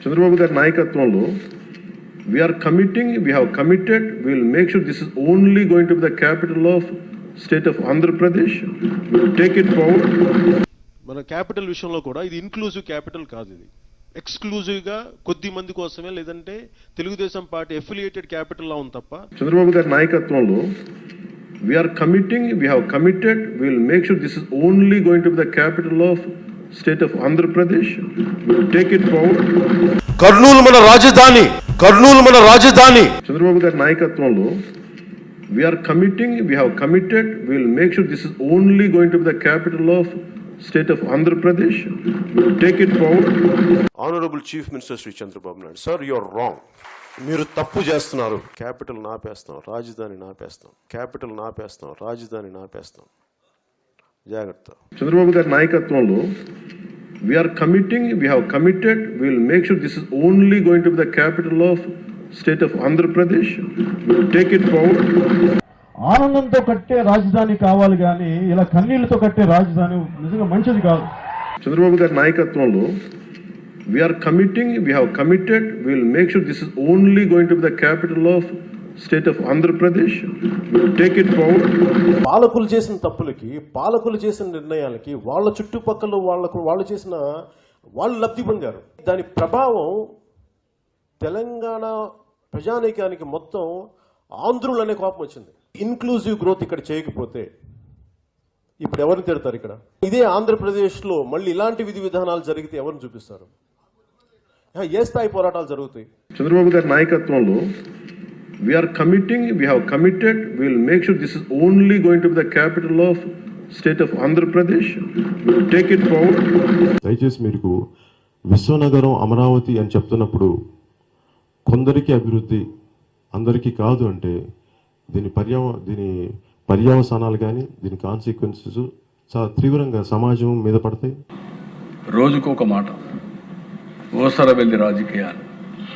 చంద్రబాబు గారి నాయకత్వంలో we are committing, we have committed, we will make sure this is only going to be the capital of state of Andhra Pradesh. We will take it forward. మన capital విషయంలో కూడా ఇది inclusive capital కాదు, ఇది ఎక్స్క్లూజివ్గా కొద్ది మంది కోసమే, లేదంటే తెలుగుదేశం పార్టీ ఎఫిలియేటెడ్ క్యాపిటల్ లా ఉంది తప్ప. చంద్రబాబు గారి నాయకత్వంలో we are committing, we have committed, we will make sure this is only going to be the capital of state of Andhra Pradesh. We will take it forward. Kurnool మన రాజధాని, కర్నూలు మన రాజధాని. చంద్రబాబు గారి నాయకత్వంలో we are committing, we have committed, we will make sure this is only going to be the capital of state of Andhra Pradesh. We will take it forward. Honorable Chief Minister Sri Chandrababu Naidu, sir, you are wrong. మీరు తప్పు చేస్తున్నారు. Capital నాపేస్తాం, రాజధాని నాపేస్తాం, capital నాపేస్తాం, రాజధాని నాపేస్తాం. జాగ్రత్త. చంద్రబాబు గారి నాయకత్వంలో we are committing, we have committed, we will make sure this is only going to be the capital of state of Andhra Pradesh. We will take it forward. ఆనందంతో కట్టే రాజధాని కావాలి కానీ ఇలా కన్నీళ్లతో కట్టే రాజధాని నిజంగా మంచిది కాదు. చంద్రబాబు గారి నాయకత్వంలో we are committing, we have committed, we will make sure this is only going to be the capital of state of Andhra Pradesh. We will take it forward. పాలకులు చేసిన తప్పులకి, పాలకులు చేసిన నిర్ణయాలకి, వాళ్ళ చుట్టుపక్కల వాళ్ళు చేసిన వాళ్ళు లబ్ధి పొందారు. దాని ప్రభావం తెలంగాణ ప్రజానీకానికి మొత్తం ఆంధ్రులు అనే కోపం వచ్చింది. ఇన్క్లూజివ్ గ్రోత్ ఇక్కడ చేయకపోతే ఇప్పుడు ఎవరిని తిడతారు? ఇక్కడ ఇదే ఆంధ్రప్రదేశ్లో మళ్ళీ ఇలాంటి విధి విధానాలు జరిగితే ఎవరిని చూపిస్తారు? ఏ స్థాయి పోరాటాలు జరుగుతాయి? చంద్రబాబు గారి నాయకత్వంలో we are committing, we have committed, we will make sure this is only going to be the capital of state of Andhra Pradesh. We will take it forward. దయచేసి మీకు విశ్వనగరం అమరావతి అని చెప్తున్నప్పుడు కొందరికి అభివృద్ధి అందరికీ కాదు అంటే దీని పర్యవసానాలు కానీ దీని కాన్సిక్వెన్సెస్ చాలా తీవ్రంగా సమాజం మీద పడతాయి. రోజుకు ఒక మాట ఓసర వెళ్ళి రాజకీయాలు